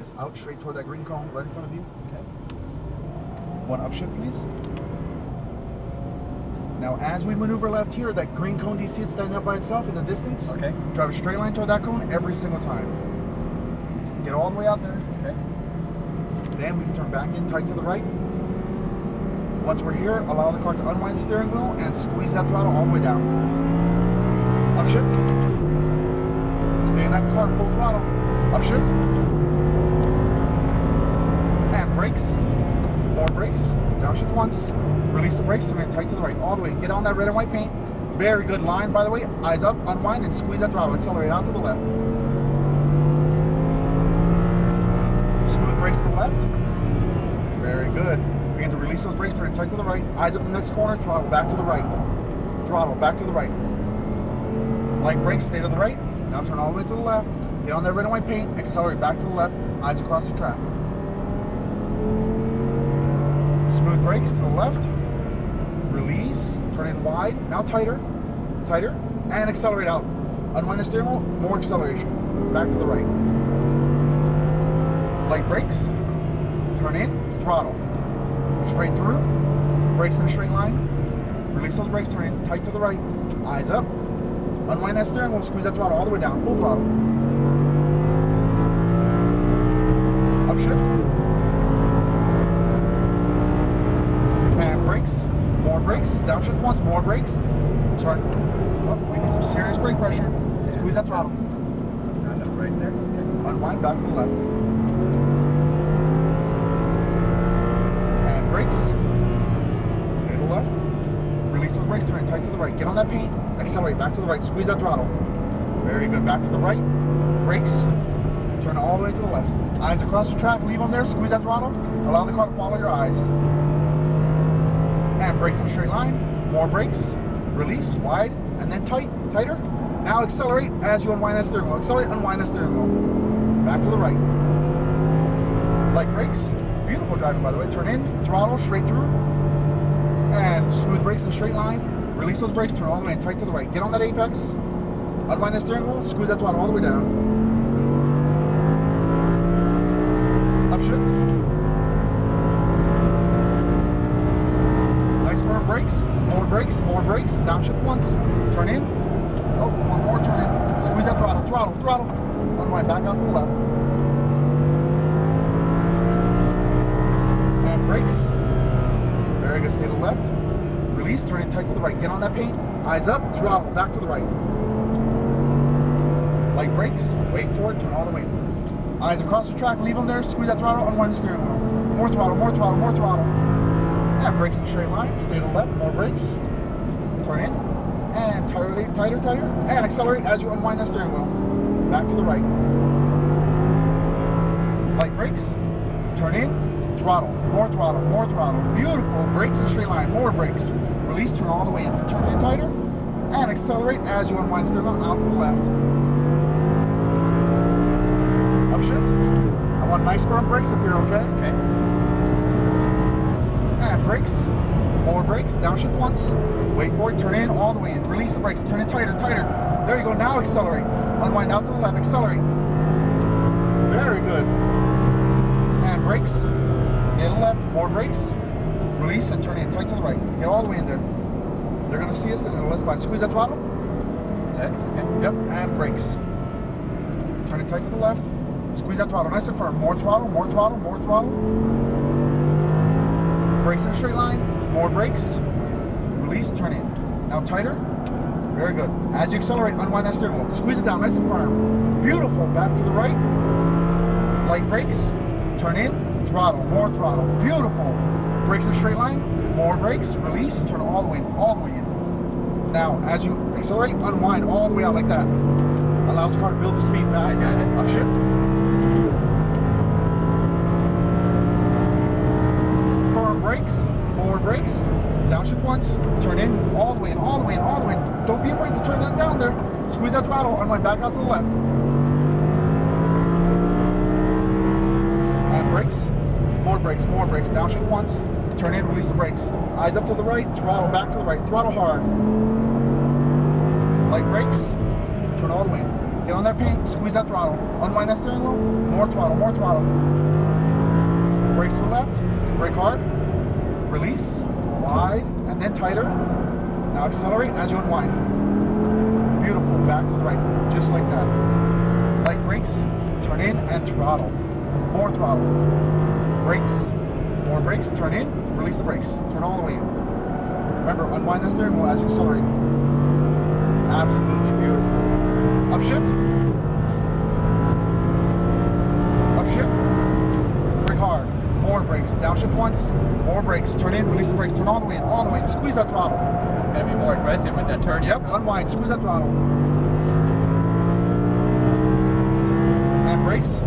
focus out straight toward that green cone right in front of you. Okay. One upshift, please. Now, as we maneuver left here, that green cone, do you see it standing up by itself in the distance? Okay. Drive a straight line toward that cone every single time. Get all the way out there. Okay. Then we can turn back in tight to the right. Once we're here, allow the car to unwind the steering wheel and squeeze that throttle all the way down. Upshift. Stay in that car full throttle. Upshift. And brakes. More brakes. Downshift once. Release the brakes, turn it tight to the right, all the way. Get on that red and white paint. Very good line, by the way. Eyes up, unwind, and squeeze that throttle. Accelerate out to the left. Smooth brakes to the left. Very good. Begin to release those brakes, turn it tight to the right. Eyes up in the next corner, throttle back to the right. Throttle back to the right. Light brakes, stay to the right. Now turn all the way to the left. Get on that red and white paint, accelerate back to the left. Eyes across the track. Smooth brakes to the left. Release, turn in wide, now tighter, tighter, and accelerate out. Unwind the steering wheel, more acceleration. Back to the right. Light brakes, turn in, throttle. Straight through, brakes in a straight line. Release those brakes, turn in, tight to the right. Eyes up. Unwind that steering wheel, squeeze that throttle all the way down, full throttle. Upshift. And brakes. More brakes, downshift once, more brakes. Turn. Oh, we need some serious brake pressure. Squeeze that throttle. Right there. Okay. Unwind back to the left. And brakes. Stay to the left. Release those brakes, turn tight to the right. Get on that paint, accelerate back to the right. Squeeze that throttle. Very good. Back to the right. Brakes. Turn all the way to the left. Eyes across the track, leave them there, squeeze that throttle. Allow the car to follow your eyes. And brakes in a straight line, more brakes, release, wide, and then tight, tighter. Now accelerate as you unwind that steering wheel. Accelerate, unwind that steering wheel. Back to the right. Light brakes, beautiful driving by the way. Turn in, throttle, straight through. And smooth brakes in a straight line. Release those brakes, turn all the way in, tight to the right. Get on that apex, unwind that steering wheel, squeeze that throttle all the way down. Upshift. Brakes, more brakes, downshift once, turn in, oh, one more, turn in, squeeze that throttle, throttle, unwind back out to the left, and brakes, very good, stay to the left, release, turn in tight to the right, get on that paint, eyes up, throttle, back to the right, light brakes, wait for it, turn all the way, eyes across the track, leave them there, squeeze that throttle, unwind the steering wheel, more throttle, and brakes in a straight line, stay to the left, more brakes, turn in, and tighter, and accelerate as you unwind that steering wheel, back to the right, light brakes, turn in, throttle, more throttle, beautiful, brakes in a straight line, more brakes, release, turn all the way in, turn in tighter, and accelerate as you unwind the steering wheel out to the left, upshift, I want nice firm brakes up here, okay? Okay. Brakes, more brakes, downshift once, wait for it, turn in all the way in, release the brakes, turn in tighter, there you go, now accelerate, unwind out to the left, accelerate, very good, and brakes, stay to the left, more brakes, release and turn in, tight to the right, get all the way in there, they're going to see us and they're going to let us by, squeeze that throttle, Okay. Yep, and brakes, turn it tight to the left, squeeze that throttle, nice and firm, more throttle, brakes in a straight line, more brakes, release, turn in. Now tighter, very good. As you accelerate, unwind that steering wheel, squeeze it down nice and firm. Beautiful, back to the right, light brakes, turn in, throttle, more throttle, beautiful. Brakes in a straight line, more brakes, release, turn all the way in, Now, as you accelerate, unwind all the way out like that. Allows the car to build the speed fast. Upshift. Brakes, more brakes, downshift once, turn in, all the way in. Don't be afraid to turn that down there. Squeeze that throttle, unwind back out to the left. And brakes, more brakes, downshift once, turn in, release the brakes. Eyes up to the right, throttle back to the right, throttle hard. Light brakes, turn all the way in. Get on that paint, squeeze that throttle. Unwind that steering wheel, more throttle, more throttle. Brakes to the left, brake hard, release, wide, and then tighter. Now accelerate as you unwind. Beautiful, back to the right, just like that. Light brakes, turn in and throttle. More throttle. Brakes, more brakes, turn in, release the brakes. Turn all the way in. Remember, unwind the steering wheel as you accelerate. Absolutely beautiful. Upshift. Upshift. Brake hard. More brakes. Downshift once. More brakes. Turn in, release the brakes. Turn all the way in, all the way in. Squeeze that throttle. Gotta be more aggressive with that turn. Yep, unwind. Squeeze that throttle. And brakes.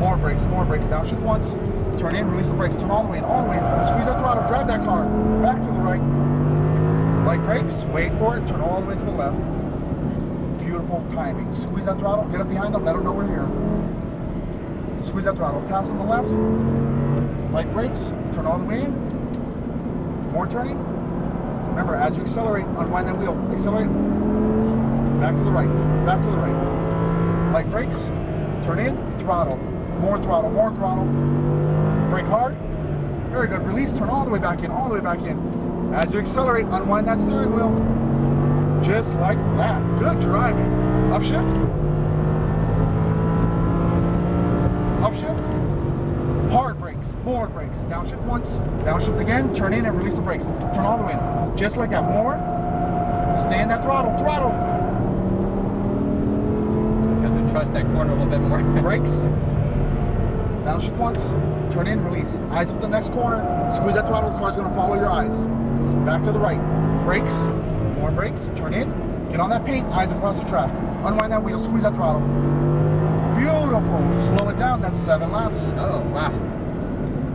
More brakes. More brakes. Downshift once. Turn in, release the brakes. Turn all the way in, all the way in. Squeeze that throttle. Drive that car. Back to the right. Light brakes. Wait for it. Turn all the way to the left. Beautiful timing. Squeeze that throttle, get up behind them, let them know we're here. Squeeze that throttle, pass on the left. Light brakes, turn all the way in. More turning. Remember, as you accelerate, unwind that wheel. Accelerate. Back to the right, back to the right. Light brakes, turn in, throttle. More throttle, more throttle. Brake hard. Very good. Release, turn all the way back in, all the way back in. As you accelerate, unwind that steering wheel. Just like that. Good driving. Upshift. Upshift. Hard brakes. More brakes. Downshift once. Downshift again. Turn in and release the brakes. Turn all the way in. Just like that. More. Stay in that throttle. Throttle. Have to trust that corner a little bit more. Brakes. Downshift once. Turn in, release. Eyes up the next corner. Squeeze that throttle. The car's going to follow your eyes. Back to the right. Brakes. More brakes, turn in, get on that paint, eyes across the track. Unwind that wheel, squeeze that throttle. Beautiful. Slow it down, that's 7 laps. Oh, wow.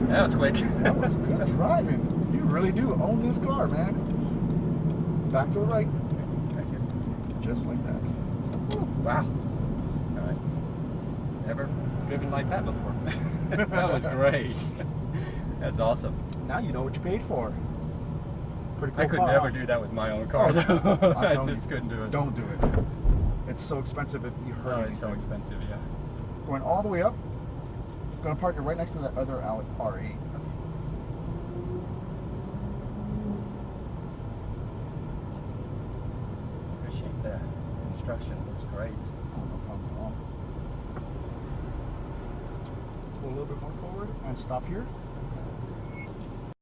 That was quick. That was good driving. You really do own this car, man. Back to the right. Thank you. Just like that. Wow. All right. Never driven like that before. That was great. That's awesome. Now you know what you paid for. Pretty cool I could car, never huh? do that with my own car. I just couldn't do it. Don't do it. It's so expensive if you hurt Oh, anything. it's so expensive, yeah. Going all the way up. Going to park it right next to that other Audi R8. Appreciate the instruction. It was great. Oh, no problem at all. Go a little bit more forward and stop here.